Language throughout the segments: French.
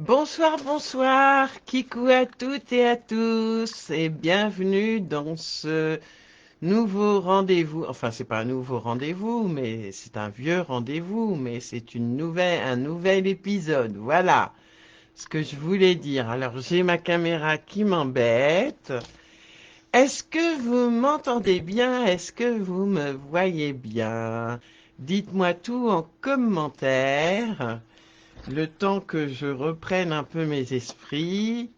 Bonsoir, bonsoir, kikou à toutes et à tous, et bienvenue dans ce nouveau rendez-vous. Enfin, c'est pas un nouveau rendez-vous, mais c'est un vieux rendez-vous, mais c'est un nouvel épisode. Voilà ce que je voulais dire. Alors, j'ai ma caméra qui m'embête. Est-ce que vous m'entendez bien? Est-ce que vous me voyez bien? Dites-moi tout en commentaire. Le temps que je reprenne un peu mes esprits,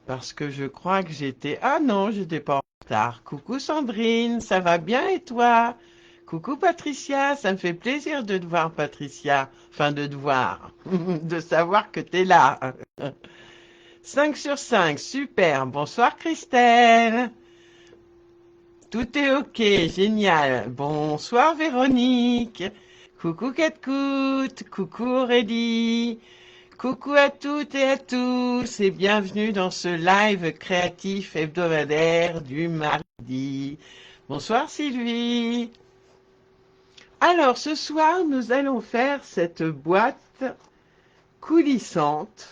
parce que je crois que j'étais... Ah non, j'étais pas en retard. Coucou Sandrine, ça va bien et toi? Coucou Patricia, ça me fait plaisir de te voir Patricia. Enfin de te voir, de savoir que t'es là. 5 sur 5, super. Bonsoir Christelle. Tout est ok, génial. Bonsoir Véronique. Coucou Catcoute. Coucou Aurélie. Coucou à toutes et à tous et bienvenue dans ce live créatif hebdomadaire du mardi. Bonsoir Sylvie. Alors ce soir nous allons faire cette boîte coulissante,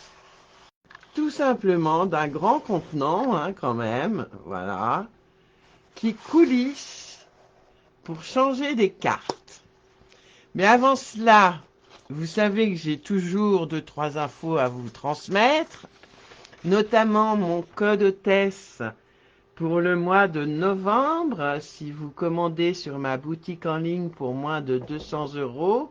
tout simplement d'un grand contenant quand même, voilà, qui coulisse pour changer des cartes. Mais avant cela, vous savez que j'ai toujours 2-3 infos à vous transmettre, notamment mon code hôtesse pour le mois de novembre. Si vous commandez sur ma boutique en ligne pour moins de 200 €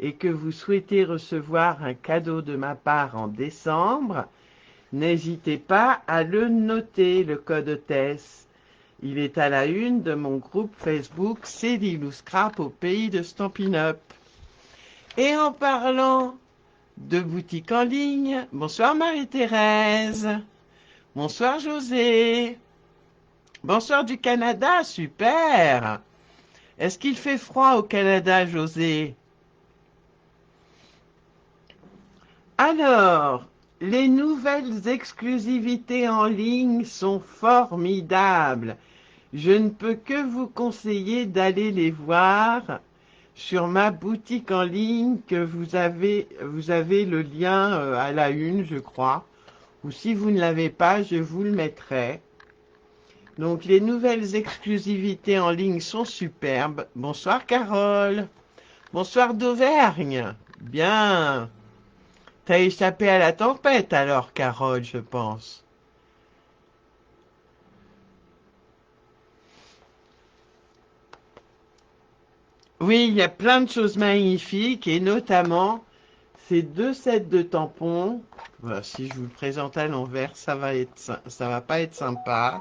et que vous souhaitez recevoir un cadeau de ma part en décembre, n'hésitez pas à le noter, le code hôtesse. Il est à la une de mon groupe Facebook C'est Lilou Scrap au pays de Stampin' Up. Et en parlant de boutique en ligne, bonsoir Marie-Thérèse, bonsoir José, bonsoir du Canada, super. Est-ce qu'il fait froid au Canada, José? Alors, les nouvelles exclusivités en ligne sont formidables. Je ne peux que vous conseiller d'aller les voir sur ma boutique en ligne que vous avez le lien à la une, je crois. Ou si vous ne l'avez pas, je vous le mettrai. Donc les nouvelles exclusivités en ligne sont superbes. Bonsoir Carole. Bonsoir d'Auvergne. Bien. T'as échappé à la tempête alors, Carole, je pense. Oui, il y a plein de choses magnifiques et notamment ces 2 sets de tampons. Voilà, si je vous le présente à l'envers, ça va pas être sympa.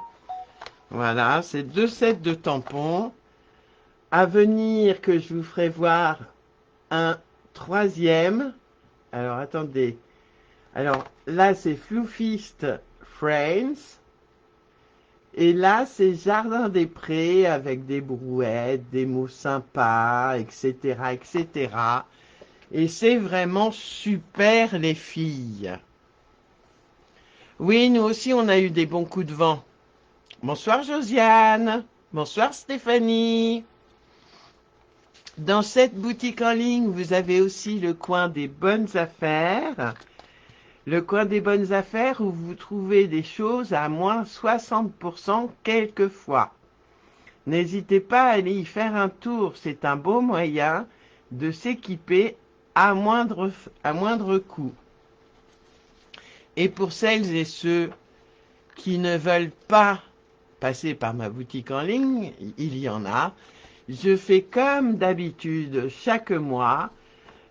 Voilà, ces 2 sets de tampons. À venir que je vous ferai voir un troisième. Alors attendez. Alors là c'est Floofist Frames. Et là c'est Jardin des Prés avec des brouettes, des mots sympas, etc. etc. Et c'est vraiment super les filles. Oui, nous aussi on a eu des bons coups de vent. Bonsoir Josiane. Bonsoir Stéphanie. Dans cette boutique en ligne, vous avez aussi le coin des bonnes affaires. Le coin des bonnes affaires où vous trouvez des choses à moins 60% quelquefois. N'hésitez pas à aller y faire un tour, c'est un beau moyen de s'équiper à moindre coût. Et pour celles et ceux qui ne veulent pas passer par ma boutique en ligne, il y en a, je fais comme d'habitude chaque mois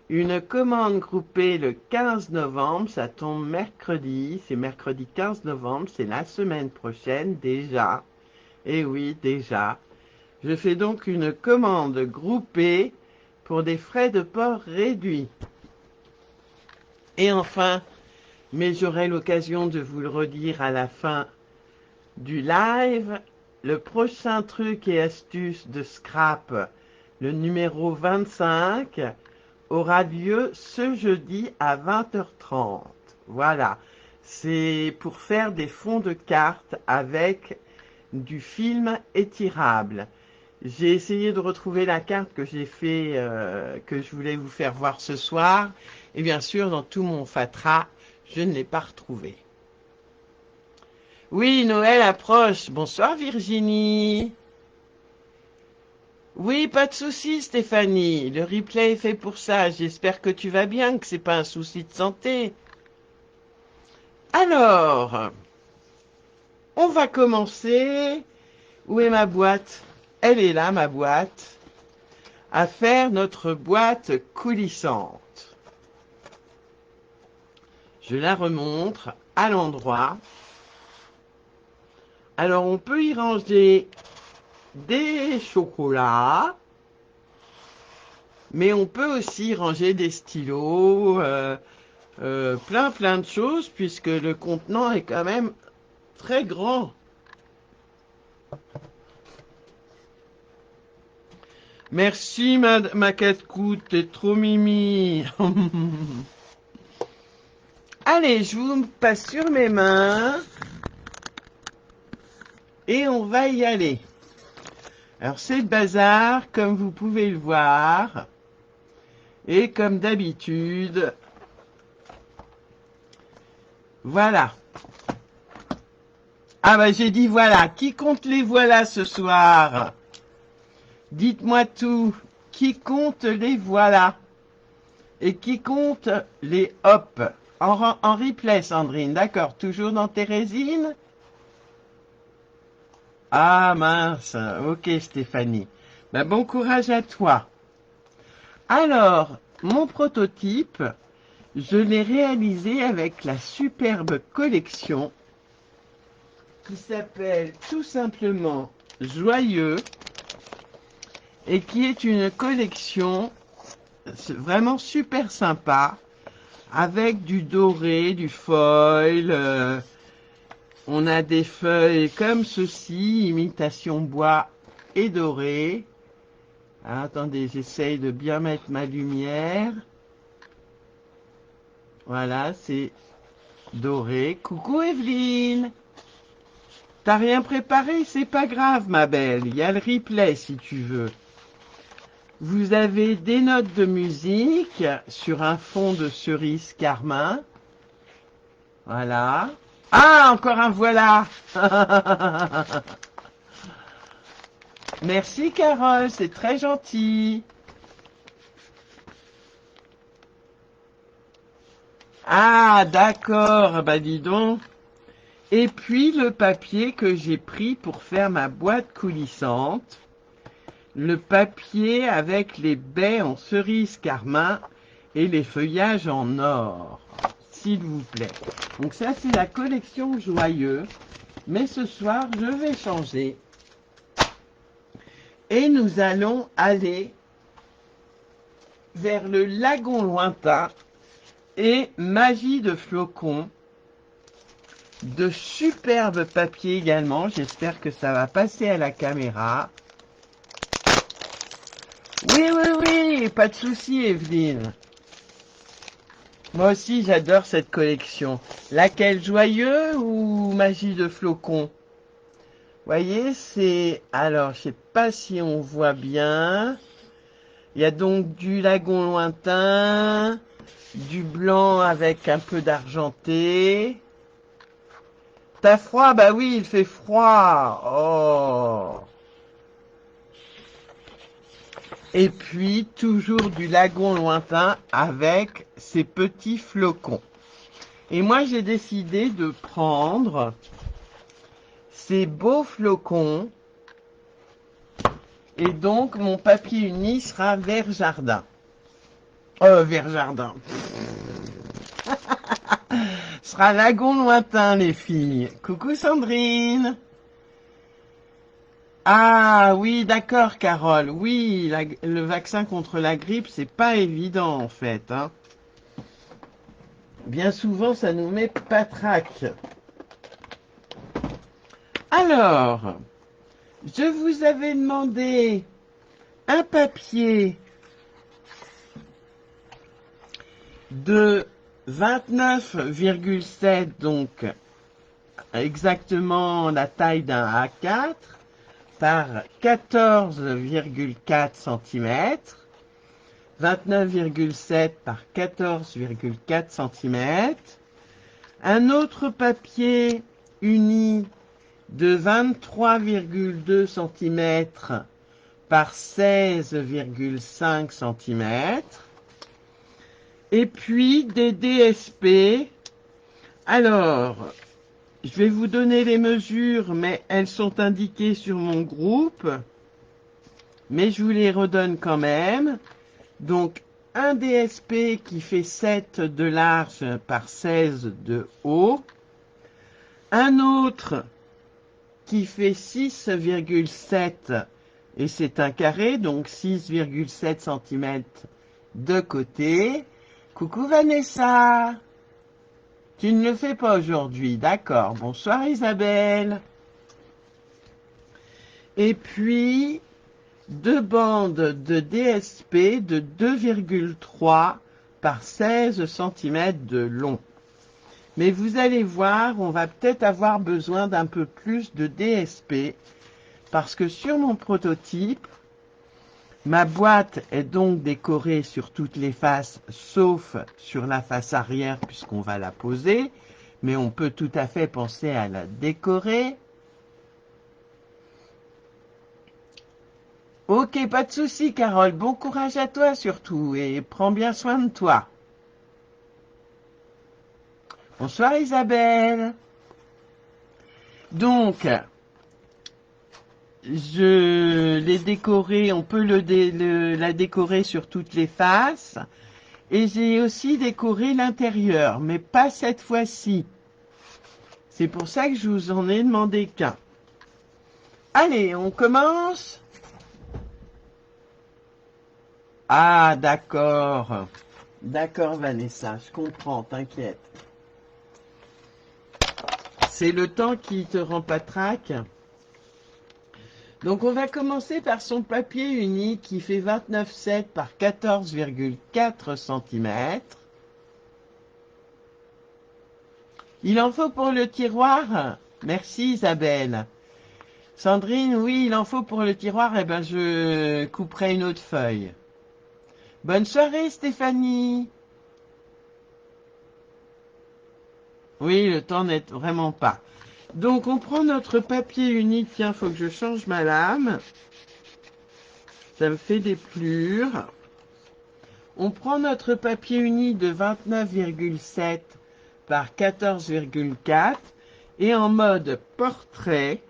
une commande groupée le 15 novembre, ça tombe mercredi, c'est mercredi 15 novembre, c'est la semaine prochaine déjà. Et oui, déjà. Je fais donc une commande groupée pour des frais de port réduits. Et enfin, mais j'aurai l'occasion de vous le redire à la fin du live, le prochain truc et astuce de Scrap, le numéro 25, aura lieu ce jeudi à 20h30. Voilà, c'est pour faire des fonds de cartes avec du film étirable. J'ai essayé de retrouver la carte que j'ai fait, que je voulais vous faire voir ce soir. Et bien sûr, dans tout mon fatras, Je ne l'ai pas retrouvé. Oui, Noël approche. Bonsoir Virginie. Oui, pas de souci Stéphanie. Le replay est fait pour ça. J'espère que tu vas bien, que c'est pas un souci de santé. Alors, on va commencer. Où est ma boîte? Elle est là, ma boîte. À faire notre boîte coulissante. Je la remontre à l'endroit. Alors, on peut y ranger des chocolats, mais on peut aussi ranger des stylos, plein de choses, puisque le contenant est quand même très grand. Merci ma casse-croûte, t'es trop mimi. Allez, je vous passe sur mes mains et on va y aller. Alors c'est le bazar, comme vous pouvez le voir. Et comme d'habitude, voilà. Ah bah j'ai dit voilà. Qui compte les voilà ce soir? Dites-moi tout. Qui compte les voilà? Et qui compte les hop? En replay, Sandrine, d'accord. Toujours dans tes résines? Ah mince. Ok, Stéphanie. Bah, bon courage à toi. Alors, mon prototype, je l'ai réalisé avec la superbe collection qui s'appelle tout simplement Joyeux et qui est une collection vraiment super sympa avec du doré, du foil. On a des feuilles comme ceci, imitation bois et doré. Ah, attendez, j'essaye de bien mettre ma lumière. Voilà, c'est doré. Coucou Evelyne. T'as rien préparé? C'est pas grave, ma belle. Il y a le replay si tu veux. Vous avez des notes de musique sur un fond de cerise carmin. Voilà. Ah, encore un voilà. Merci Carole, c'est très gentil. Ah, d'accord, bah dis donc. Et puis le papier que j'ai pris pour faire ma boîte coulissante. Le papier avec les baies en cerise carmin et les feuillages en or, s'il vous plaît. Donc ça, c'est la collection Joyeux. Mais ce soir, je vais changer. Et nous allons aller vers le lagon lointain et magie de flocons. De superbes papiers également. J'espère que ça va passer à la caméra. Oui, pas de souci, Evelyne. Moi aussi, j'adore cette collection. Laquelle, Joyeux ou Magie de flocons? Voyez, c'est... Alors, je sais pas si on voit bien. Il y a donc du lagon lointain, du blanc avec un peu d'argenté. T'as froid? Bah oui, il fait froid. Oh. Et puis, toujours du lagon lointain avec ces petits flocons. Et moi, j'ai décidé de prendre ces beaux flocons. Et donc, mon papier uni sera vert jardin. Vert jardin. Sera lagon lointain, les filles. Coucou Sandrine. Ah oui, d'accord, Carole. Oui, le vaccin contre la grippe, c'est pas évident en fait. Hein. Bien souvent, ça nous met patraque. Alors, je vous avais demandé un papier de 29,7, donc exactement la taille d'un A4, par 14,4 cm, 29,7 par 14,4 cm. Un autre papier uni de 23,2 cm par 16,5 cm. Et puis des DSP. Alors, je vais vous donner les mesures, mais elles sont indiquées sur mon groupe. Mais je vous les redonne quand même. Donc, un DSP qui fait 7 de large par 16 de haut. Un autre qui fait 6,7 et c'est un carré, donc 6,7 cm de côté. Coucou Vanessa, tu ne le fais pas aujourd'hui, d'accord. Bonsoir Isabelle. Et puis, deux bandes de DSP de 2,3 par 16 cm de long. Mais vous allez voir, on va peut-être avoir besoin d'un peu plus de DSP parce que sur mon prototype, ma boîte est donc décorée sur toutes les faces sauf sur la face arrière puisqu'on va la poser, mais on peut tout à fait penser à la décorer. Ok, pas de souci Carole, bon courage à toi surtout et prends bien soin de toi. Bonsoir Isabelle. Donc, je l'ai décoré, on peut la décorer sur toutes les faces. Et j'ai aussi décoré l'intérieur, mais pas cette fois-ci. C'est pour ça que je vous en ai demandé qu'un. Allez, on commence. Ah, d'accord. D'accord Vanessa, je comprends, t'inquiète. C'est le temps qui te rend patraque. Donc on va commencer par son papier uni qui fait 29,7 par 14,4 cm. Il en faut pour le tiroir? Merci Isabelle. Sandrine, oui, il en faut pour le tiroir. Eh ben, je couperai une autre feuille. Bonne soirée Stéphanie. Oui, le temps n'est vraiment pas. Donc on prend notre papier uni. Tiens, faut que je change ma lame. Ça me fait des plures. On prend notre papier uni de 29,7 par 14,4 et en mode portrait,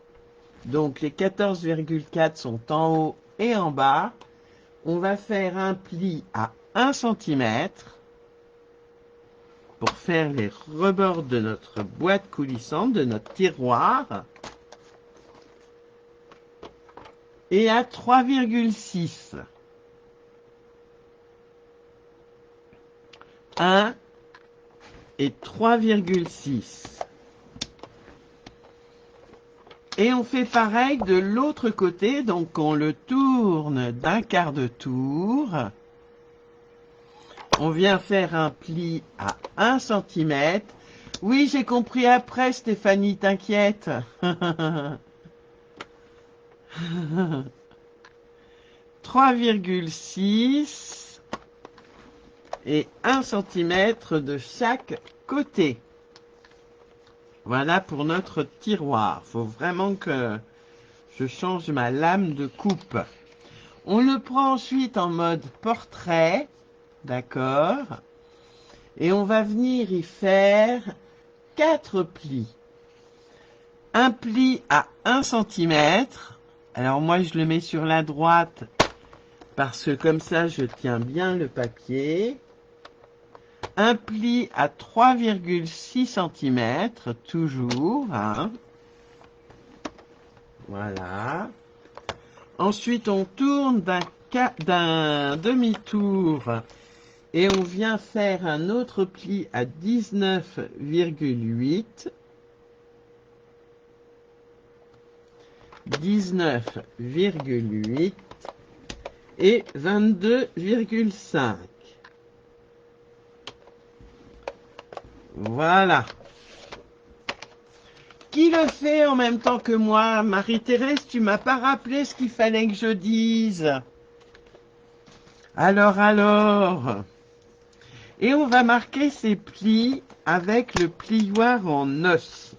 donc les 14,4 sont en haut et en bas, on va faire un pli à 1 cm pour faire les rebords de notre boîte coulissante, de notre tiroir, et à 3,6. 1 et 3,6. Et on fait pareil de l'autre côté, donc on le tourne d'un quart de tour. On vient faire un pli à 1 cm. Oui, j'ai compris après, Stéphanie, t'inquiète. 3,6 et 1 cm de chaque côté. Voilà pour notre tiroir. Faut vraiment que je change ma lame de coupe. On le prend ensuite en mode portrait. D'accord. Et on va venir y faire 4 plis. Un pli à 1 cm. Alors moi je le mets sur la droite parce que comme ça je tiens bien le papier. Un pli à 3,6 cm, toujours. Hein. Voilà. Ensuite, on tourne d'un demi-tour et on vient faire un autre pli à 19,8. 19,8 et 22,5. Voilà. Qui le fait en même temps que moi? Marie-Thérèse, tu m'as pas rappelé ce qu'il fallait que je dise. Alors. Et on va marquer ces plis avec le plioir en os.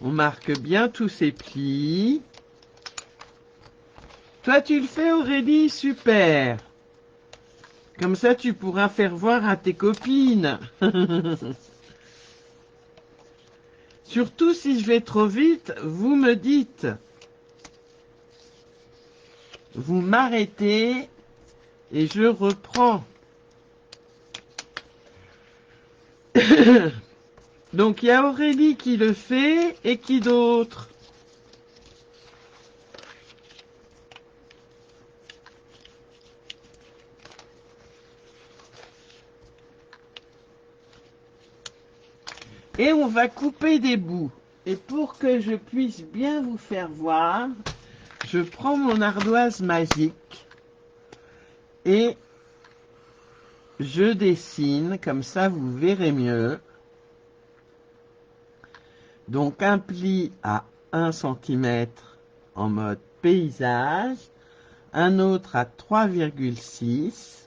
On marque bien tous ces plis. Toi, tu le fais, Aurélie? Super. Comme ça, tu pourras faire voir à tes copines. Surtout si je vais trop vite, vous me dites. Vous m'arrêtez et je reprends. Donc, il y a Aurélie qui le fait et qui d'autre? Et on va couper des bouts. Et pour que je puisse bien vous faire voir, je prends mon ardoise magique et je dessine, comme ça vous verrez mieux. Donc un pli à 1 cm en mode paysage, un autre à 3,6,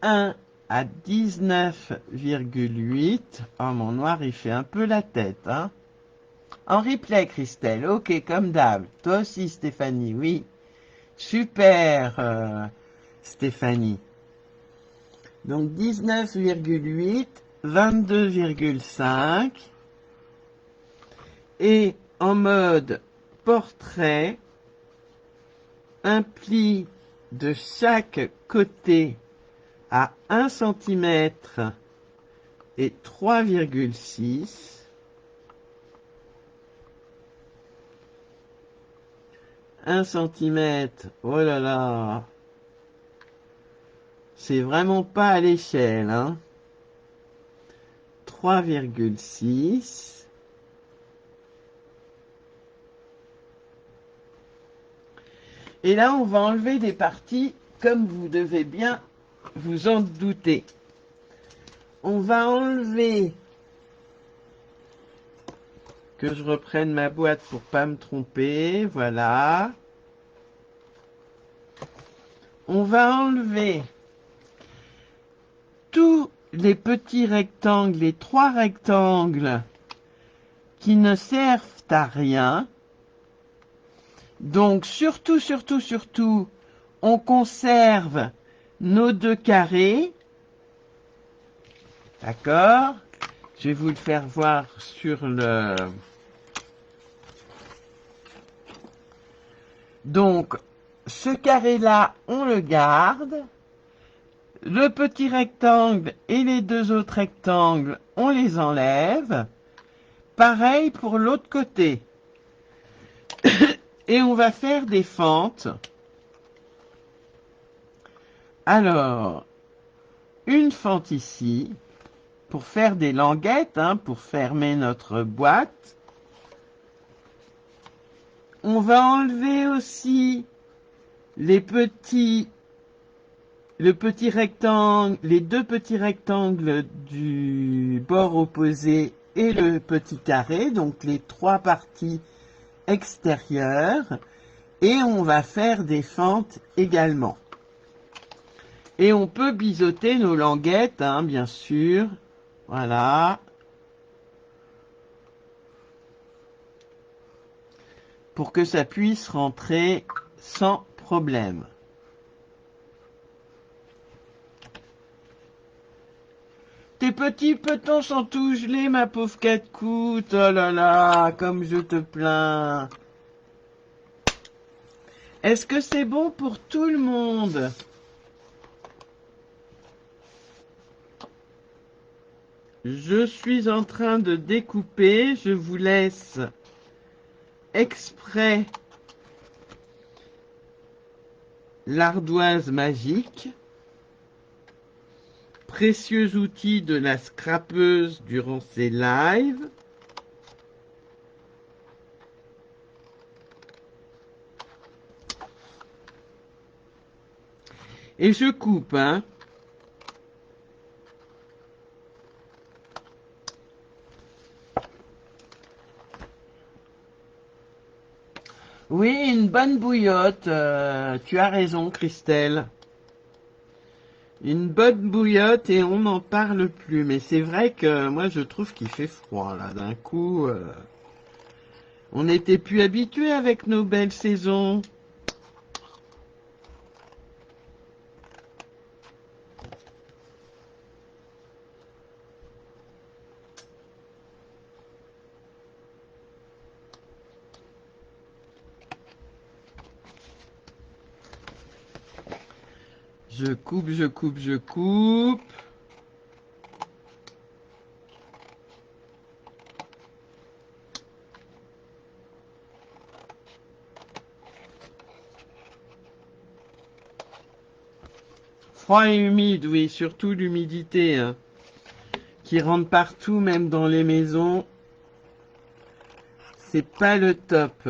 un à 19,8. Oh, mon noir, il fait un peu la tête, hein. En replay, Christelle. Ok, comme d'hab. Toi aussi, Stéphanie, oui. Super, Stéphanie. Donc 19,8, 22,5. Et en mode portrait, un pli de chaque côté à 1 cm et 3,6. 1 cm, oh là là, c'est vraiment pas à l'échelle, hein. 3,6. Et là, on va enlever des parties, comme vous devez bien vous en douter. On va enlever, que je reprenne ma boîte pour pas me tromper, voilà. On va enlever tous les petits rectangles, les 3 rectangles qui ne servent à rien. Donc surtout, on conserve nos 2 carrés. D'accord? Je vais vous le faire voir sur le... Donc, ce carré-là, on le garde. Le petit rectangle et les 2 autres rectangles, on les enlève. Pareil pour l'autre côté. Et on va faire des fentes. Alors, une fente ici, pour faire des languettes, hein, pour fermer notre boîte. On va enlever aussi le petit rectangle, les 2 petits rectangles du bord opposé et le petit carré, donc les 3 parties extérieures. Et on va faire des fentes également. Et on peut biseauter nos languettes, hein, bien sûr. Voilà. Pour que ça puisse rentrer sans problème. Tes petits petons sont tout gelés, ma pauvre Catcoute. Oh là là, comme je te plains. Est-ce que c'est bon pour tout le monde? Je suis en train de découper. Je vous laisse exprès l'ardoise magique. Précieux outil de la scrapeuse durant ces lives. Et je coupe, hein. bonne bouillotte. Tu as raison, Christelle. Une bonne bouillotte et on n'en parle plus. Mais c'est vrai que moi, je trouve qu'il fait froid, là. D'un coup, on n'était plus habitués avec nos belles saisons. Je coupe, je coupe, je coupe. Froid et humide, oui, surtout l'humidité, hein, qui rentre partout, même dans les maisons. C'est pas le top.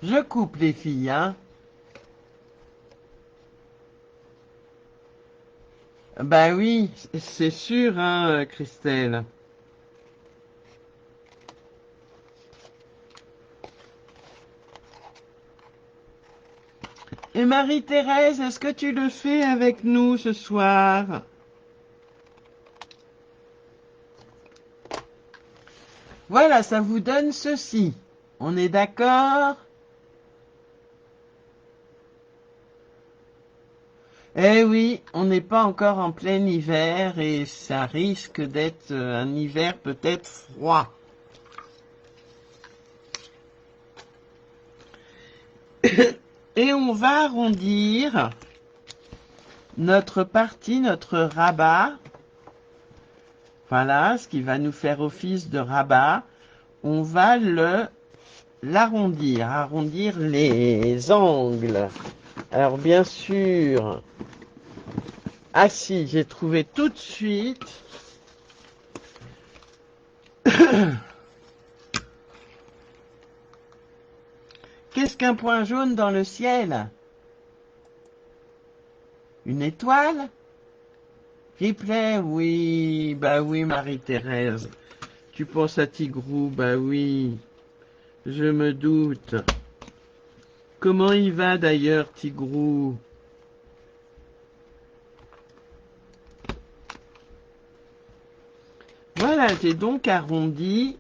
Je coupe les filles, hein. Bah oui, c'est sûr, hein, Christelle. Et Marie-Thérèse, est-ce que tu le fais avec nous ce soir? Voilà, ça vous donne ceci. On est d'accord? Eh oui, on n'est pas encore en plein hiver et ça risque d'être un hiver peut-être froid. Et on va arrondir notre partie, notre rabat. Voilà, ce qui va nous faire office de rabat. On va l'arrondir, arrondir les angles. Alors bien sûr, ah si, j'ai trouvé tout de suite. Qu'est-ce qu'un point jaune dans le ciel? Une étoile? Ripley, oui, bah oui, Marie-Thérèse. Tu penses à Tigrou, bah oui, je me doute. Comment il va d'ailleurs, Tigrou? Voilà, j'ai donc arrondi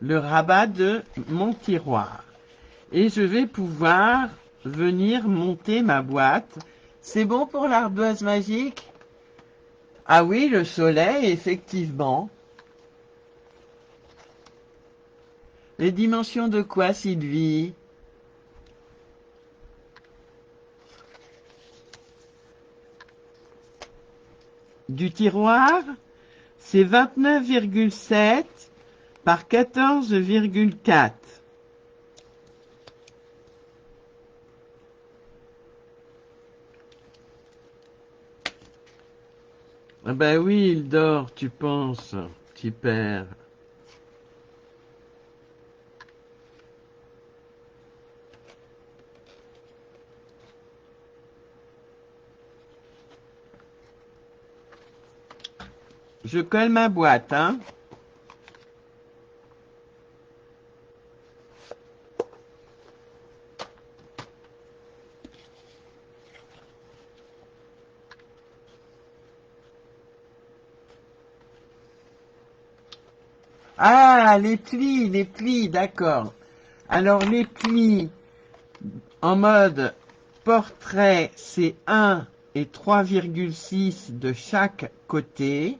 le rabat de mon tiroir. Et je vais pouvoir venir monter ma boîte. C'est bon pour l'ardoise magique? Ah oui, le soleil, effectivement. Les dimensions de quoi, Sylvie? Du tiroir, c'est 29,7 par 14,4. Ah ben oui, il dort, tu penses, petit père. Je colle ma boîte, hein. Ah, les plis, d'accord. Alors les plis en mode portrait, c'est 1 et 3,6 de chaque côté.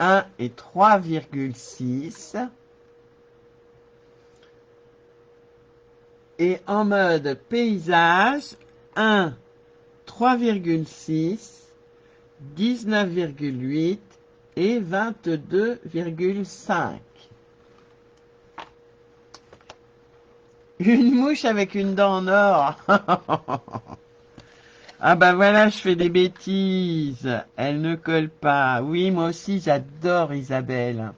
1 et 3,6. Et en mode paysage, 1, 3,6, 19,8 et 22,5. Une mouche avec une dent en or. Ah bah voilà, je fais des bêtises. Elle ne colle pas. Oui, moi aussi, j'adore Isabelle.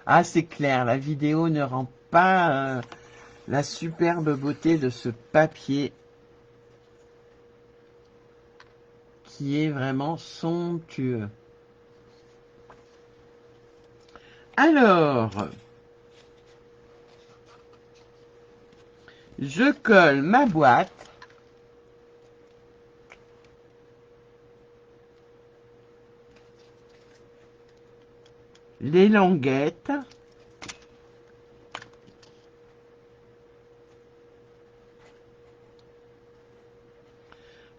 Ah, c'est clair, la vidéo ne rend pas la superbe beauté de ce papier qui est vraiment somptueux. Alors, je colle ma boîte. Les languettes.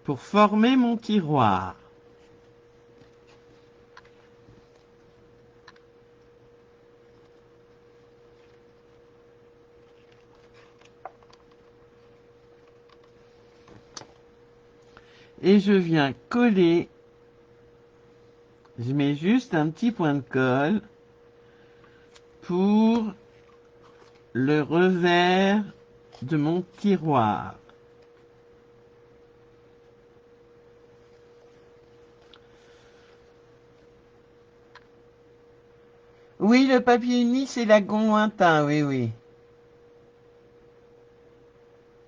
Pour former mon tiroir. Et je viens coller, je mets juste un petit point de colle pour le revers de mon tiroir. Oui, le papier uni, c'est lagon lointain, oui, oui.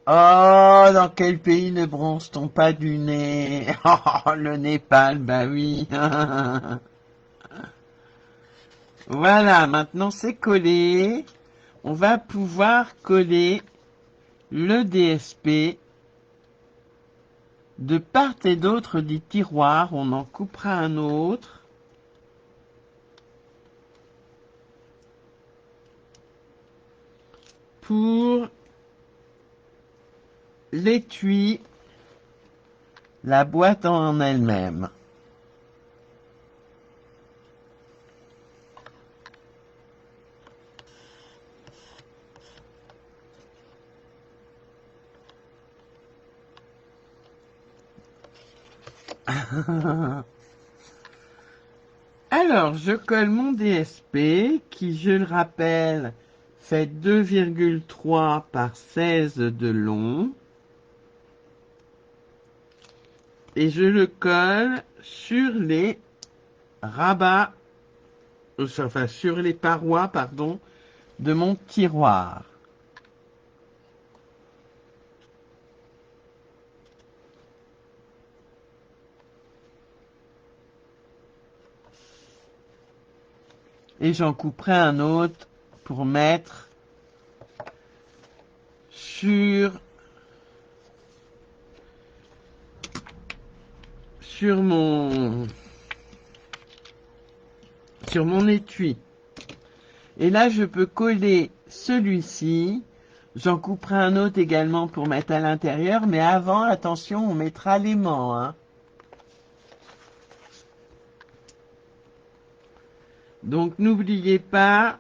Oh, dans quel pays ne bronze-t-on pas du nez? Oh, le Népal, bah oui. Voilà, maintenant c'est collé. On va pouvoir coller le DSP de part et d'autre du tiroir. On en coupera un autre. Pour l'étui, la boîte en elle-même. Alors, je colle mon DSP qui, je le rappelle, fait 2,3 par 16 de long. Et je le colle sur les rabats, enfin sur les parois, pardon, de mon tiroir. Et j'en couperai un autre pour mettre sur mon étui. Et là, je peux coller celui-ci. J'en couperai un autre également pour mettre à l'intérieur. Mais avant, attention, on mettra l'aimant. Hein. Donc, n'oubliez pas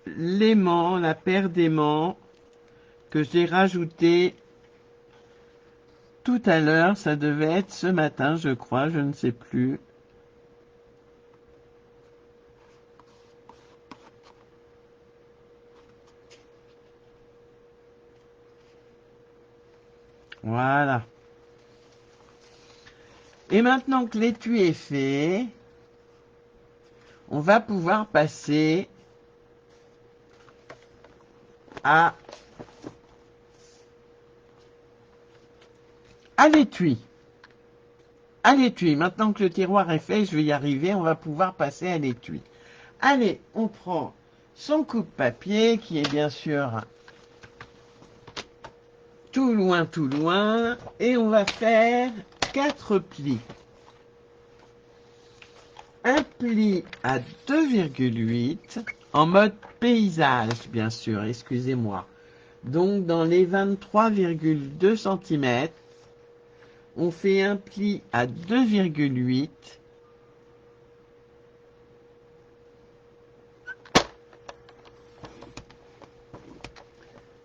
l'aimant, la paire d'aimants que j'ai rajouté tout à l'heure. Ça devait être ce matin, je crois, je ne sais plus. Voilà. Et maintenant que l'étui est fait, on va pouvoir passer à l'étui. À l'étui. Maintenant que le tiroir est fait, je vais y arriver, on va pouvoir passer à l'étui. Allez, on prend son coupe-papier qui est bien sûr tout loin, et on va faire 4 plis. Un pli à 2,8 en mode paysage, bien sûr, excusez-moi. Donc dans les 23,2 cm, on fait un pli à 2,8.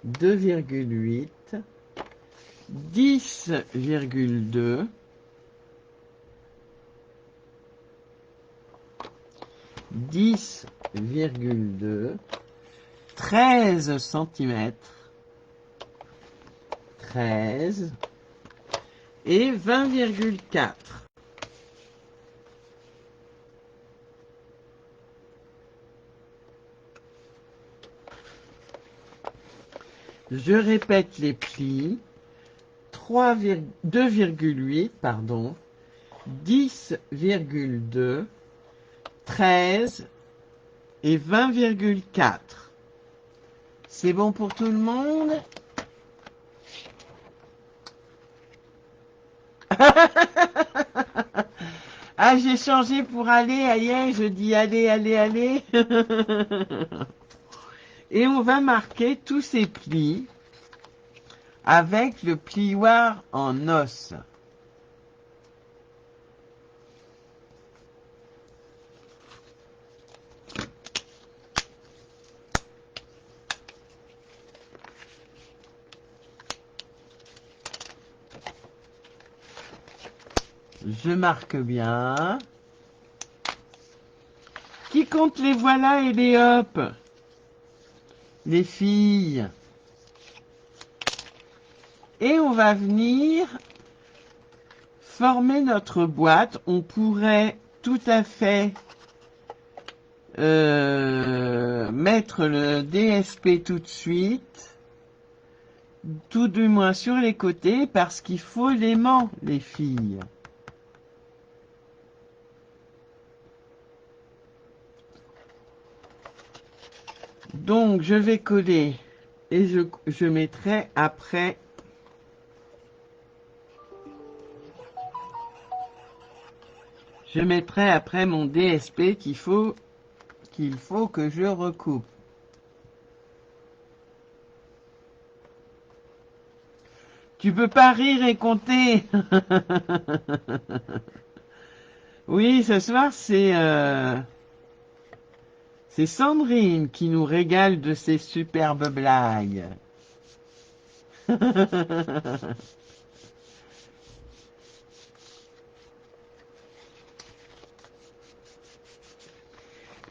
2,8, 10,2, 10,2, 13 cm, 13, et 20,4. Je répète les plis. 2,8, pardon, 10,2, 13 et 20,4. C'est bon pour tout le monde? Ah, j'ai changé pour aller, allez, je dis allez, allez, allez. Et on va marquer tous ces plis avec le plioir en os. Je marque bien. Qui compte les voilà et les hop? Les filles. Et on va venir former notre boîte. On pourrait tout à fait mettre le DSP tout de suite, tout du moins sur les côtés, parce qu'il faut l'aimant, les filles. Donc je vais coller et je mettrai après. Je mettrai après mon DSP qu'il faut que je recoupe. Tu peux pas rire et compter. Oui, ce soir c'est Sandrine qui nous régale de ses superbes blagues.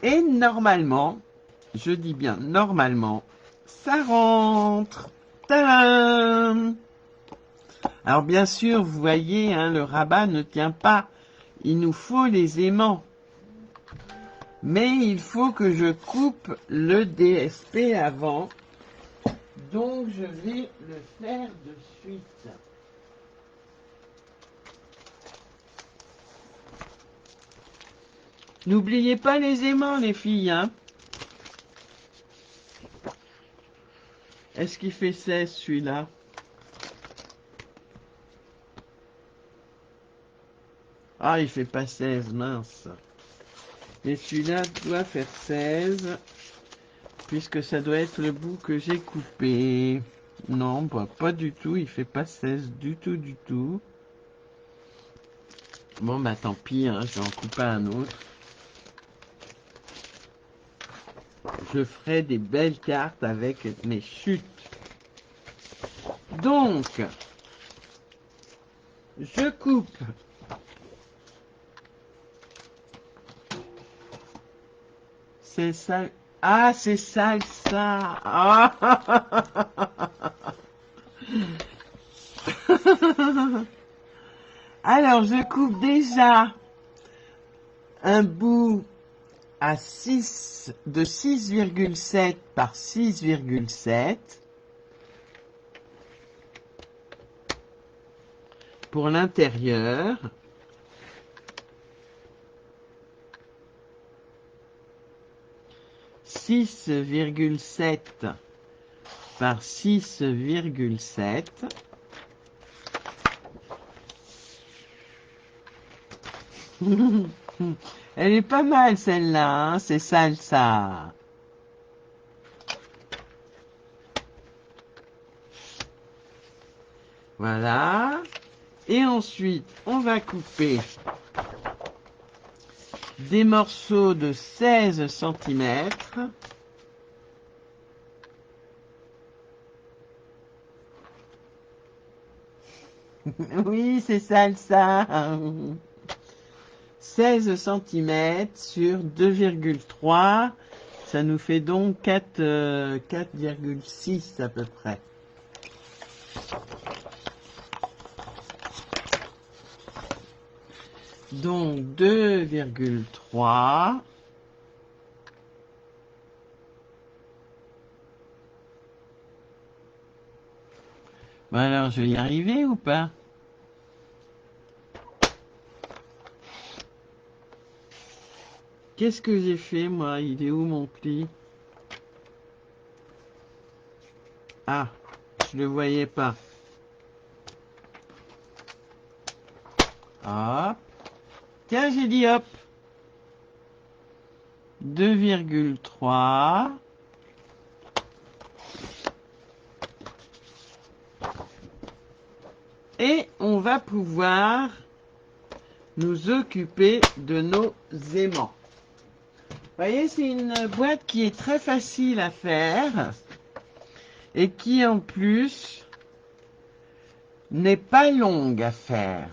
Et normalement, je dis bien normalement, ça rentre. Tadam! Alors bien sûr, vous voyez, hein, le rabat ne tient pas. Il nous faut les aimants. Mais il faut que je coupe le DSP avant. Donc je vais le faire de suite. N'oubliez pas les aimants, les filles, hein. Est-ce qu'il fait 16 celui-là? Ah, il fait pas 16, mince. Et celui-là doit faire 16, puisque ça doit être le bout que j'ai coupé. Non, bah, pas du tout, il fait pas 16 du tout, du tout. Bon, bah tant pis, hein, je vais en couper un autre. Je ferai des belles cartes avec mes chutes. Donc, je coupe. C'est ça. Ah, c'est salsa. Ah. Alors, je coupe déjà un bout à 6 de 6,7 par 6,7 pour l'intérieur. Six virgule sept par 6,7. Elle est pas mal celle-là, hein, c'est salsa. Voilà. Et ensuite, on va couper des morceaux de 16 centimètres. Oui, c'est salsa. 16 centimètres sur 2,3. Ça nous fait donc 4,6 à peu près. Donc 2,3. Bon alors, je vais y arriver ou pas? Qu'est-ce que j'ai fait, moi? Il est où mon pli? Ah, je le voyais pas. Hop. Tiens, j'ai dit hop. 2,3. Et on va pouvoir nous occuper de nos aimants. Vous voyez, c'est une boîte qui est très facile à faire et qui en plus n'est pas longue à faire.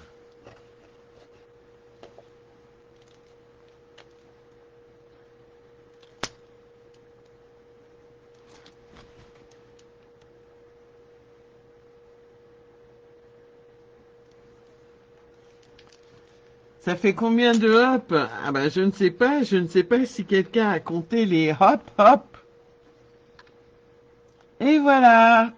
Ça fait combien de hop? Ah ben je ne sais pas si quelqu'un a compté les hop hop. Et voilà.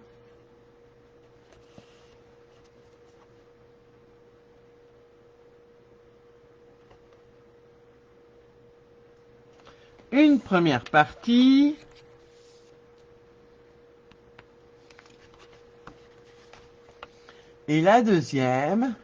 Une première partie. Et la deuxième.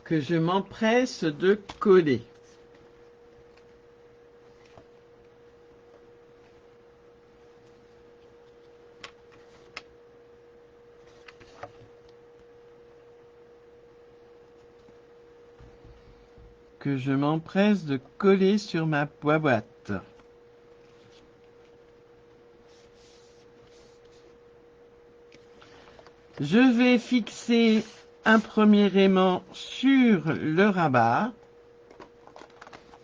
Que je m'empresse de coller. Que je m'empresse de coller sur ma boîte. Je vais fixer un premier aimant sur le rabat.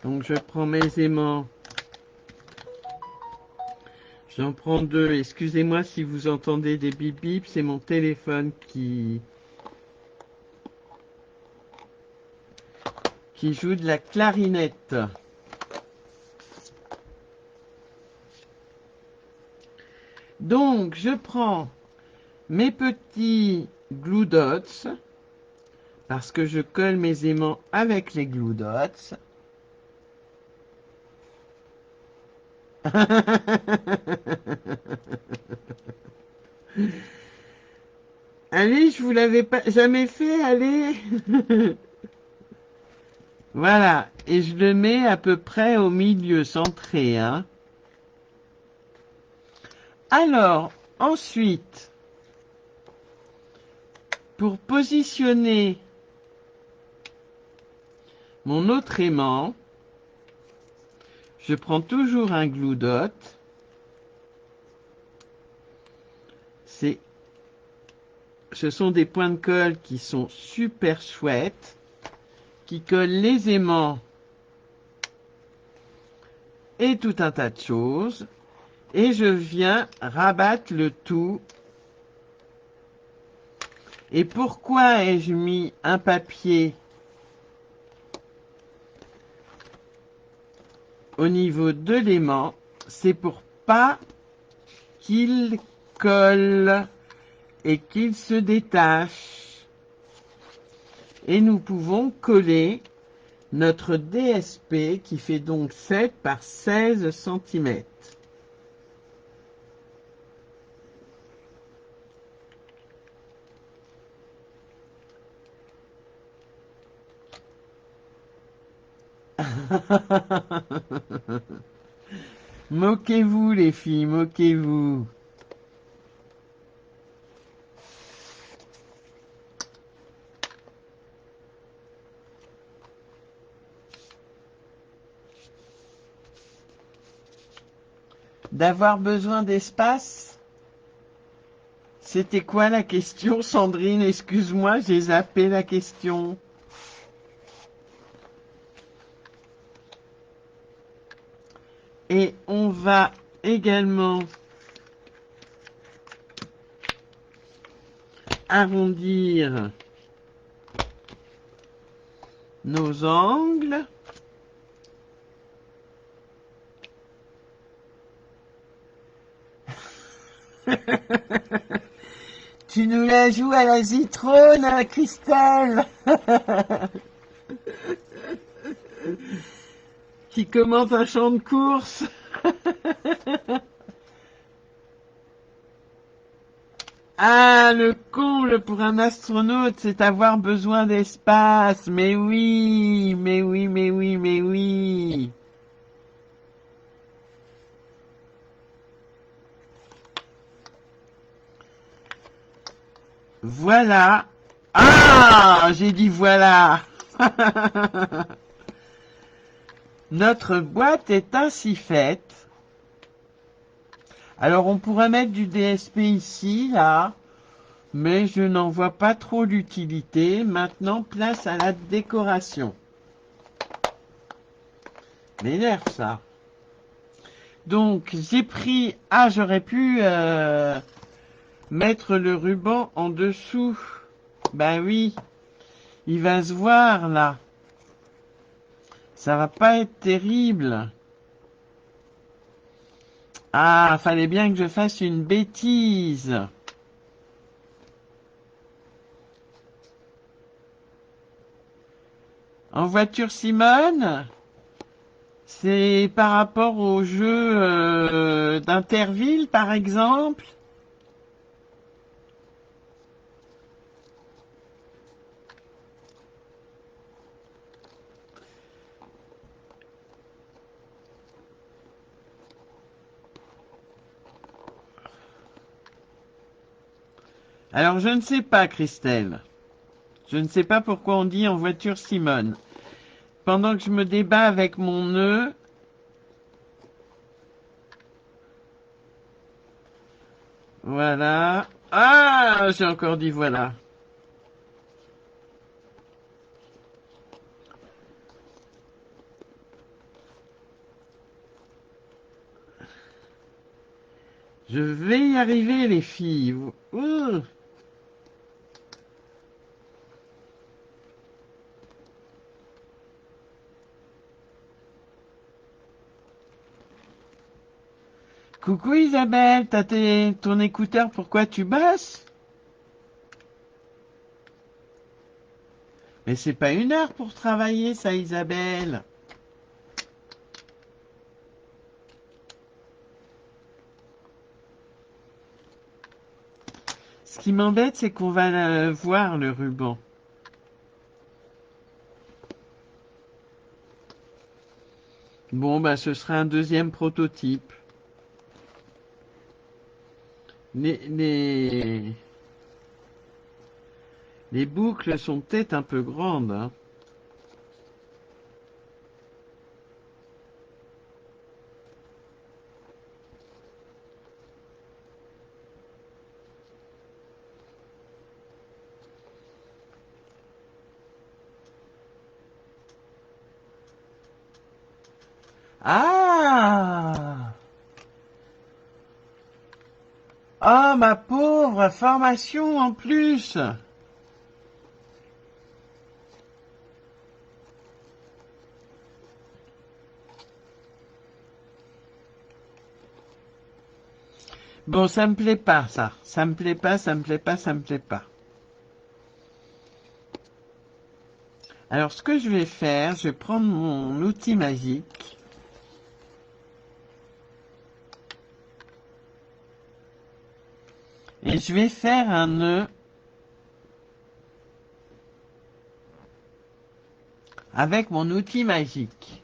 Donc je prends mes aimants. J'en prends deux. Excusez-moi si vous entendez des bip bip, c'est mon téléphone qui joue de la clarinette. Donc je prends mes petits glue dots parce que je colle mes aimants avec les glue dots. Allez, je vous l'avais pas jamais fait, allez. Voilà, et je le mets à peu près au milieu, centré, hein. Alors, ensuite, pour positionner mon autre aimant, je prends toujours un glue dot. Ce sont des points de colle qui sont super chouettes, qui collent les aimants et tout un tas de choses. Et je viens rabattre le tout. Et pourquoi ai-je mis un papier au niveau de l'aimant? C'est pour pas qu'il colle et qu'il se détache. Et nous pouvons coller notre DSP qui fait donc 7 par 16 cm. Moquez-vous les filles, moquez-vous. D'avoir besoin d'espace? C'était quoi la question, Sandrine? Excuse-moi, j'ai zappé la question. Et on va également arrondir nos angles. Tu nous la joues à la zitrone, hein, Christelle, qui commente un champ de course. Ah, le comble pour un astronaute, c'est avoir besoin d'espace. Mais oui, mais oui, mais oui, mais oui. Voilà. Ah, j'ai dit voilà. Notre boîte est ainsi faite. Alors, on pourrait mettre du DSP ici, là, mais je n'en vois pas trop l'utilité. Maintenant, place à la décoration. M'énerve, ça. Donc, j'ai pris... Ah, j'aurais pu mettre le ruban en dessous. Ben oui, il va se voir, là. Ça va pas être terrible. Ah, fallait bien que je fasse une bêtise. En voiture Simone, c'est par rapport au jeu d'Interville, par exemple. Alors, je ne sais pas, Christelle. Je ne sais pas pourquoi on dit en voiture Simone. Pendant que je me débat avec mon nœud, voilà. Ah, j'ai encore dit voilà. Je vais y arriver, les filles. Ouh. Coucou Isabelle, t'as ton écouteur, pourquoi tu bosses? Mais c'est pas 1 heure pour travailler, ça, Isabelle. Ce qui m'embête, c'est qu'on va voir le ruban. Bon, bah, ce sera un deuxième prototype. Les, les, les boucles sont peut-être un peu grandes, hein. Ah! Ah, ma pauvre, formation en plus. Bon, ça me plaît pas, ça. Ça me plaît pas, ça me plaît pas, ça me plaît pas. Alors, ce que je vais faire, je vais prendre mon outil magique. Et je vais faire un nœud avec mon outil magique.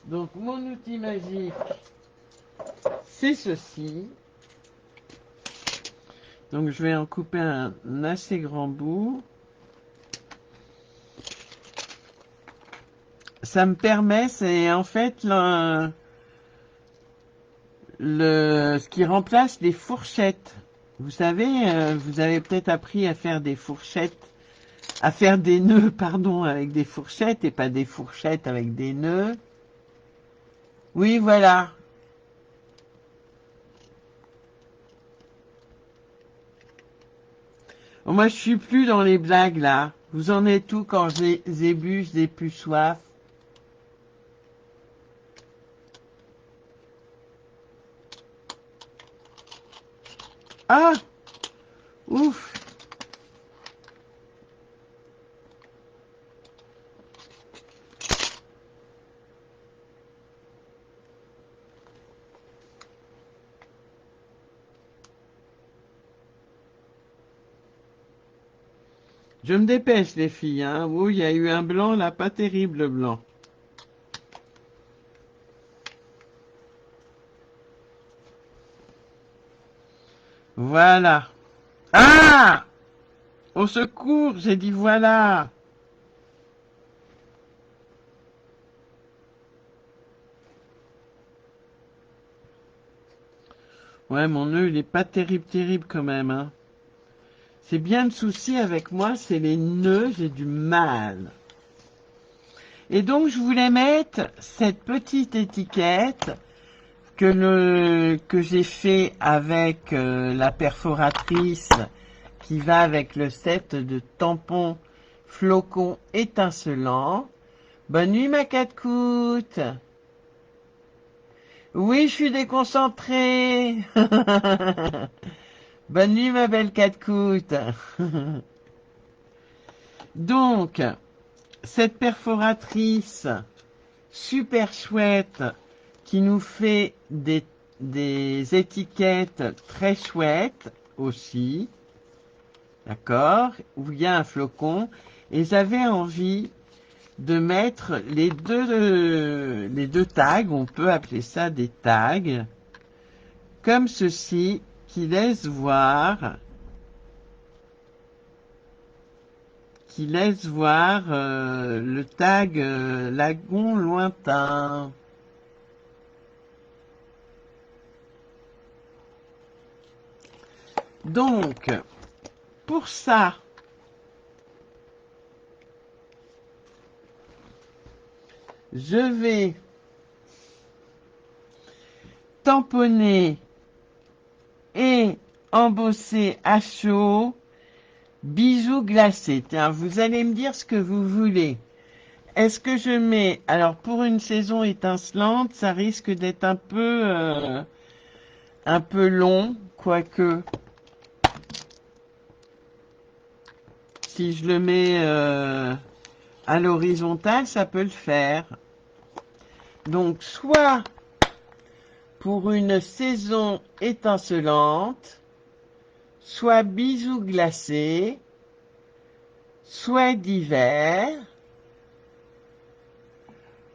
Donc, mon outil magique, c'est ceci. Donc, je vais en couper un assez grand bout. Ça me permet, c'est en fait ce qui remplace les fourchettes. Vous savez, vous avez peut-être appris à faire des fourchettes, à faire des nœuds, pardon, avec des fourchettes et pas des fourchettes avec des nœuds. Oui, voilà. Moi, je suis plus dans les blagues, là. Vous en êtes où quand j'ai bu, j'ai plus soif? Ah! Ouf! Je me dépêche, les filles, hein. Oui, il y a eu un blanc, là, pas terrible blanc. Voilà. Ah! Au secours, j'ai dit voilà. Ouais, mon nœud, il est pas terrible, terrible quand même, hein. C'est bien le souci avec moi, c'est les nœuds, j'ai du mal. Et donc, je voulais mettre cette petite étiquette que j'ai fait avec la perforatrice qui va avec le set de tampons flocons étincelants. Bonne nuit, ma catcoute. Oui, je suis déconcentrée. Bonne nuit, ma belle catcoute. Donc, cette perforatrice super chouette qui nous fait des étiquettes très chouettes aussi, d'accord, où il y a un flocon, et j'avais envie de mettre les deux tags, on peut appeler ça des tags, comme ceci, qui laisse voir le tag lagon lointain. Donc, pour ça, je vais tamponner et embosser à chaud bijoux glacés. Tiens, vous allez me dire ce que vous voulez. Est-ce que je mets... Alors, pour une saison étincelante, ça risque d'être un peu long, quoique... Si je le mets à l'horizontale, ça peut le faire. Donc, soit pour une saison étincelante, soit bijoux glacés, soit d'hiver,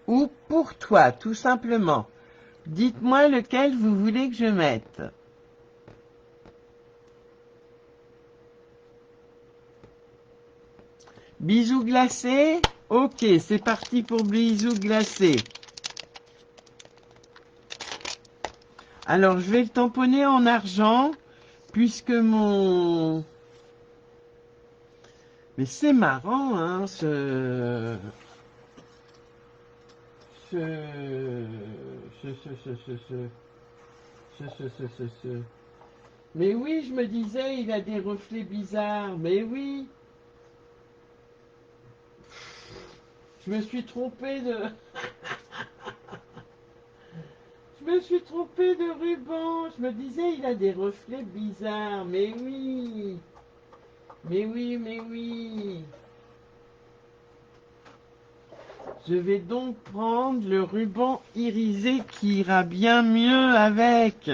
ou pour toi, tout simplement. Dites-moi lequel vous voulez que je mette. Bijoux glacés? Ok, c'est parti pour bijoux glacés. Alors, je vais le tamponner en argent, puisque mon... Mais c'est marrant, hein, ce, ce. Mais oui, je me disais, il a des reflets bizarres. Mais oui, je me suis trompé de... Je me suis trompé de ruban. Je me disais, il a des reflets bizarres. Mais oui. Mais oui, mais oui. Je vais donc prendre le ruban irisé qui ira bien mieux avec.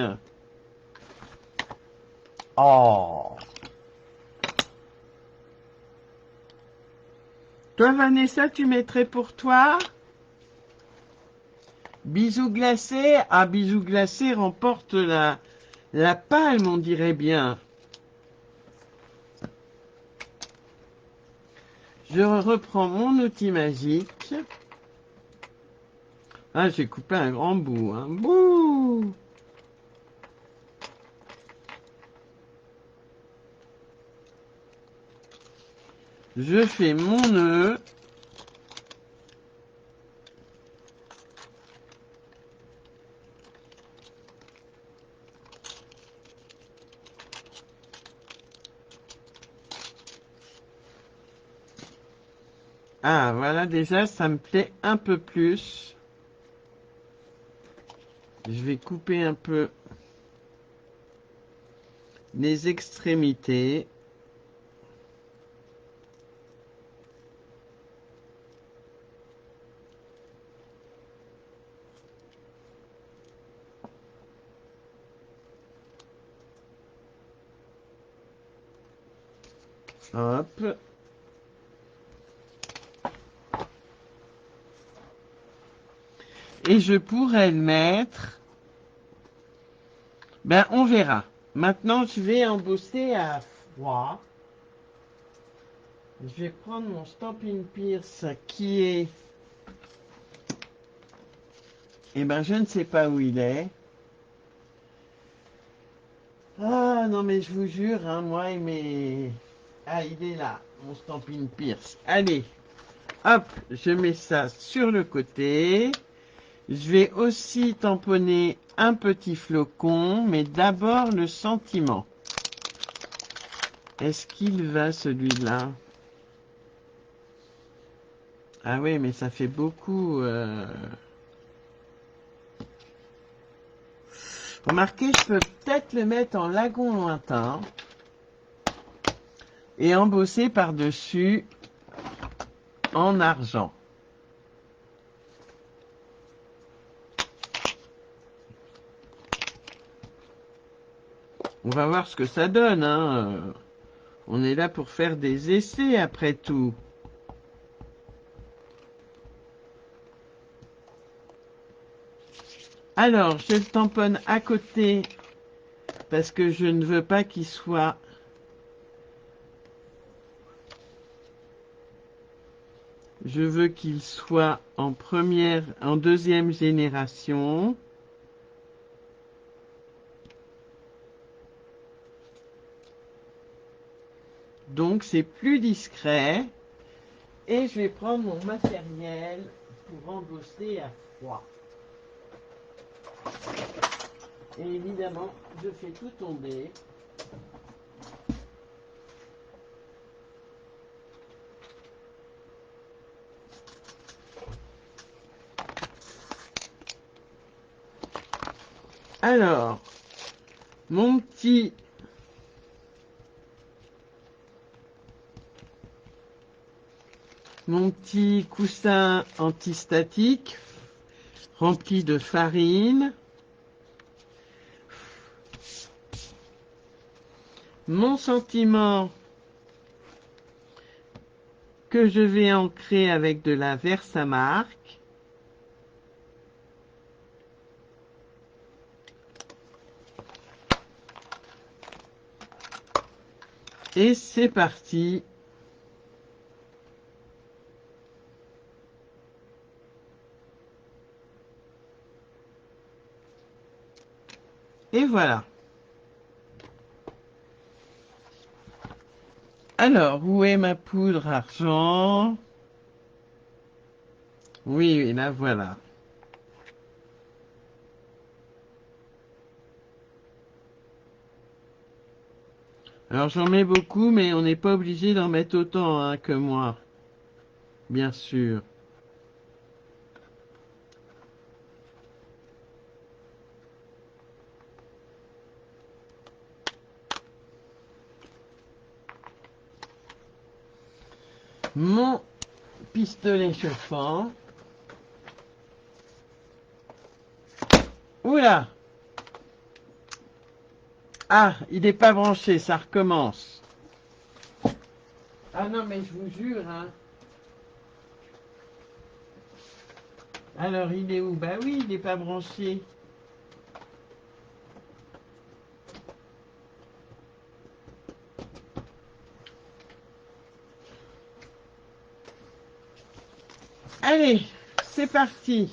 Oh. Toi, Vanessa, tu mettrais pour toi? Bisous glacés. Ah, bisous glacés remporte la palme, on dirait bien. Je reprends mon outil magique. Ah, j'ai coupé un grand bout, hein. Bouh! Je fais mon nœud. Ah, voilà, déjà, ça me plaît un peu plus. Je vais couper un peu les extrémités. Hop. Et je pourrais le mettre. Ben, on verra. Maintenant, je vais embosser à froid. Je vais prendre mon Stampin' Pierce qui est... Eh ben, je ne sais pas où il est. Ah, non, mais je vous jure, hein, moi et mes... Ah, il est là, mon Stampin' Pierce. Allez, hop, je mets ça sur le côté. Je vais aussi tamponner un petit flocon, mais d'abord le sentiment. Est-ce qu'il va celui-là? Ah oui, mais ça fait beaucoup. Remarquez, je peux peut-être le mettre en lagon lointain et embosser par-dessus en argent. On va voir ce que ça donne, hein. On est là pour faire des essais après tout. Alors, je le tamponne à côté parce que je ne veux pas qu'il soit... Je veux qu'il soit en deuxième génération. Donc, c'est plus discret. Et je vais prendre mon matériel pour embosser à froid. Et évidemment, je fais tout tomber. Alors, mon petit coussin antistatique rempli de farine. Mon sentiment que je vais ancrer avec de la Versamark. Et c'est parti. Et voilà. Alors, où est ma poudre argent? Oui, la voilà. Alors j'en mets beaucoup, mais on n'est pas obligé d'en mettre autant hein, que moi, bien sûr. Mon pistolet chauffant. Oula! Ah, il n'est pas branché, ça recommence. Ah non, mais je vous jure, hein. Alors, il est où? Bah oui, il n'est pas branché. Allez, c'est parti.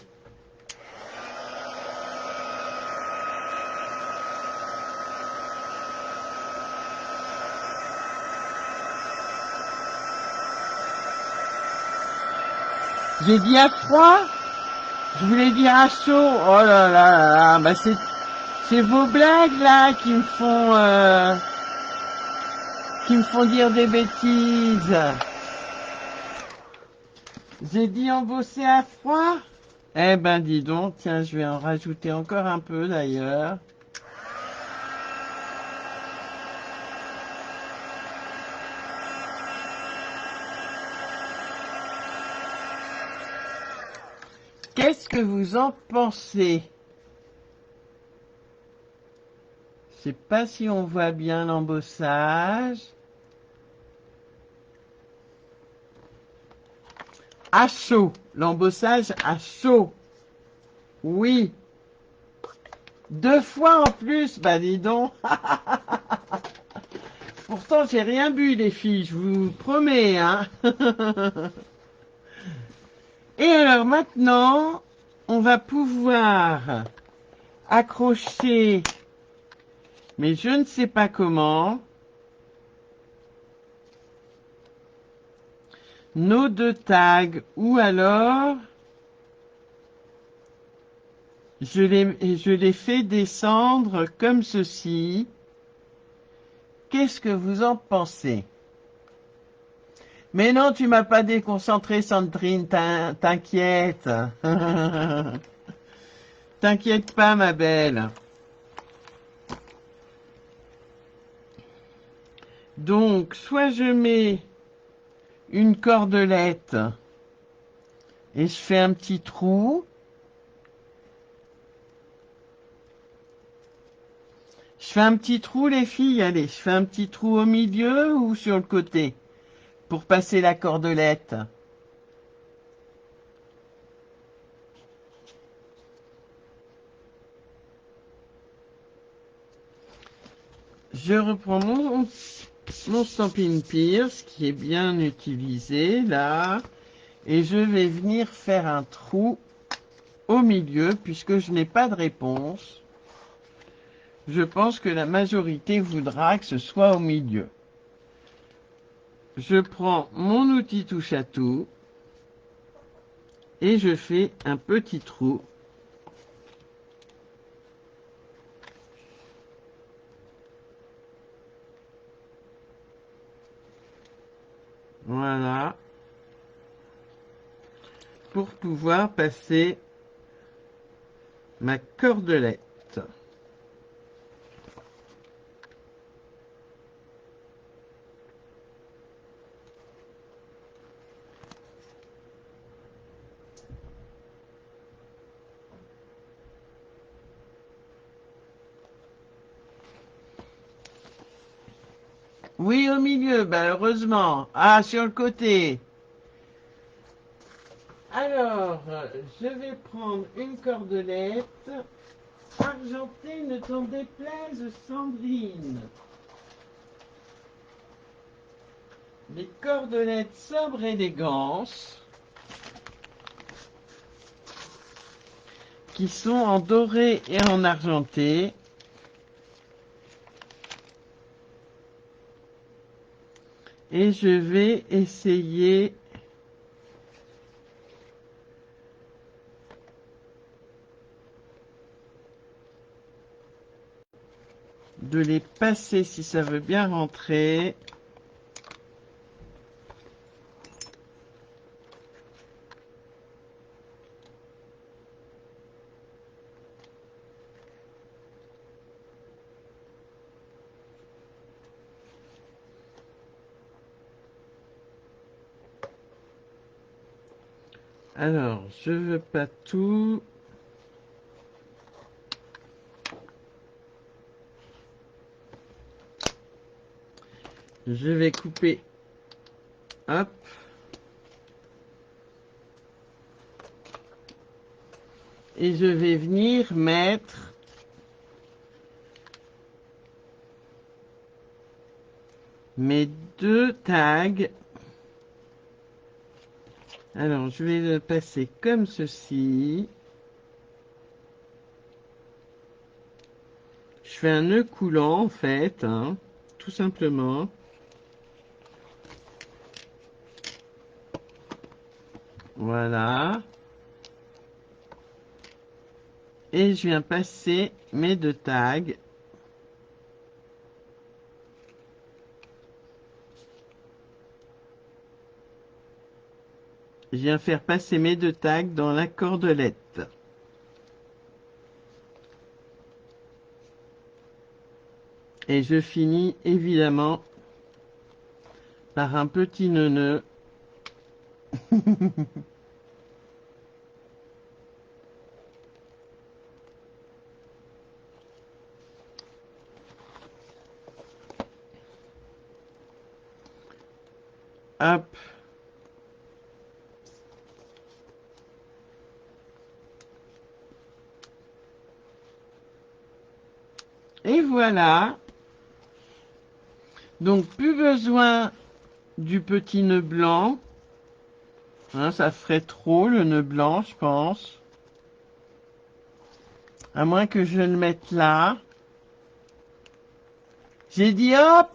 J'ai dit à froid? Je voulais dire à chaud. Oh là là là là. Bah c'est vos blagues là qui me font dire des bêtises. J'ai dit embosser à froid? Eh ben dis donc, tiens, je vais en rajouter encore un peu d'ailleurs. Qu'est-ce que vous en pensez? Je sais pas si on voit bien l'embossage. À chaud, l'embossage à chaud. Oui. 2 fois en plus, bah dis donc. Pourtant, j'ai rien bu, les filles, je vous promets, hein. Et alors maintenant, on va pouvoir accrocher, mais je ne sais pas comment, nos 2 tags, ou alors je les fais descendre comme ceci. Qu'est-ce que vous en pensez? Mais non, tu m'as pas déconcentré, Sandrine, t'inquiète. T'inquiète pas, ma belle. Donc, soit je mets une cordelette et je fais un petit trou. Je fais un petit trou, les filles, allez, je fais un petit trou au milieu ou sur le côté pour passer la cordelette. Je reprends mon Stampin' Pierce qui est bien utilisé là et je vais venir faire un trou au milieu puisque je n'ai pas de réponse. Je pense que la majorité voudra que ce soit au milieu. Je prends mon outil touche à tout et je fais un petit trou. Voilà. Pour pouvoir passer ma cordelette. Oui, au milieu, ben heureusement. Ah, sur le côté. Alors, je vais prendre une cordelette argentée, ne t'en déplaise, Sandrine. Les cordelettes sobre élégance qui sont en doré et en argenté. Et je vais essayer de les passer si ça veut bien rentrer. Alors, je veux pas tout. Je vais couper. Hop. Et je vais venir mettre mes 2 tags. Alors, je vais le passer comme ceci. Je fais un nœud coulant, en fait, hein, tout simplement. Voilà. Et je viens passer mes deux tags. Je viens faire passer mes deux tags dans la cordelette. Et je finis évidemment par un petit nœud. Hop. Et voilà. Donc plus besoin du petit nœud blanc. Hein, ça ferait trop le nœud blanc, je pense. À moins que je le mette là. J'ai dit hop.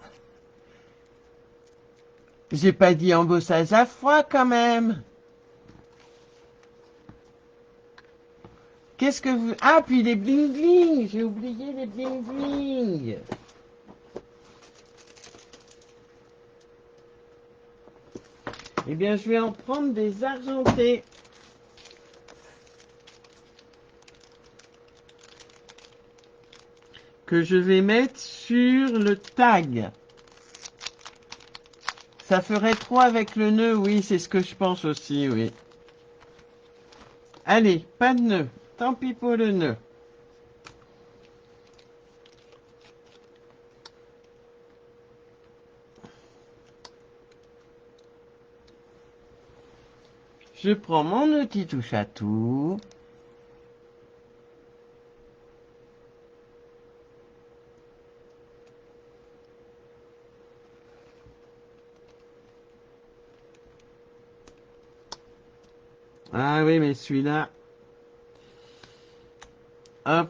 J'ai pas dit embossage à froid quand même. Qu'est-ce que vous... Ah, puis les bling-bling. J'ai oublié les bling-bling. Eh bien, je vais en prendre des argentés. Que je vais mettre sur le tag. Ça ferait trop avec le nœud, oui, c'est ce que je pense aussi, oui. Allez, pas de nœud. Tant pis pour le nœud. Je prends mon outil touche à tout. Ah oui, mais celui-là, hop.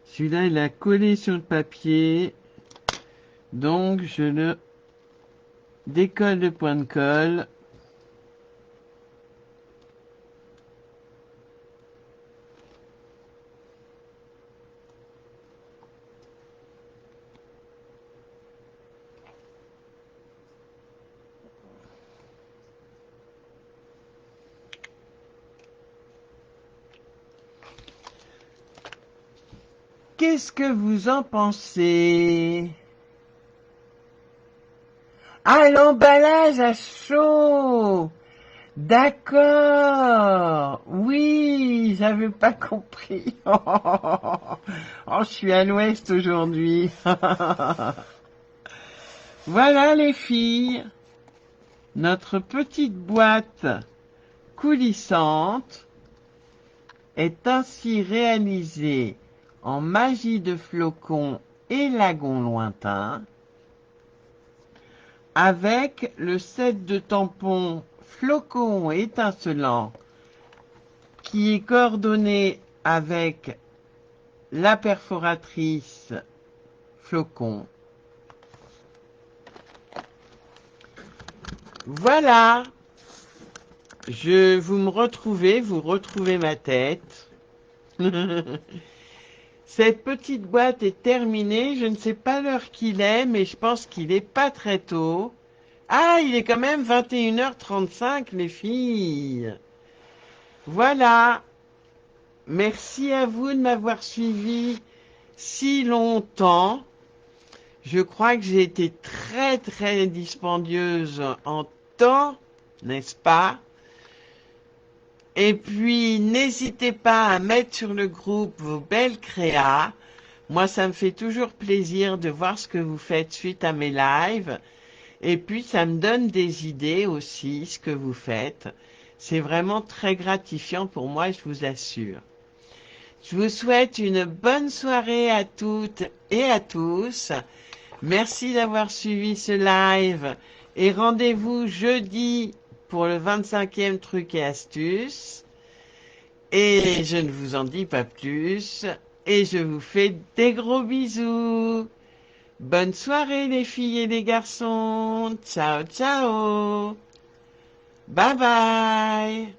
Celui-là, il a collé sur le papier. Donc, je le décolle de point de colle. Qu'est-ce que vous en pensez? Ah, l'emballage à chaud! D'accord. Oui, j'avais pas compris. Oh, je suis à l'ouest aujourd'hui. Voilà les filles, notre petite boîte coulissante est ainsi réalisée en magie de flocons et lagons lointains avec le set de tampons flocons étincelants qui est coordonné avec la perforatrice flocon. Voilà, vous retrouvez ma tête. Cette petite boîte est terminée, je ne sais pas l'heure qu'il est, mais je pense qu'il est pas très tôt. Ah, il est quand même 21h35, les filles. Voilà. Merci à vous de m'avoir suivi si longtemps. Je crois que j'ai été très très dispendieuse en temps, n'est-ce pas? Et puis, n'hésitez pas à mettre sur le groupe vos belles créas. Moi, ça me fait toujours plaisir de voir ce que vous faites suite à mes lives. Et puis, ça me donne des idées aussi, ce que vous faites. C'est vraiment très gratifiant pour moi, je vous assure. Je vous souhaite une bonne soirée à toutes et à tous. Merci d'avoir suivi ce live et rendez-vous jeudi pour le 25e truc et astuce. Et je ne vous en dis pas plus et je vous fais des gros bisous. Bonne soirée les filles et les garçons. Ciao, ciao. Bye bye.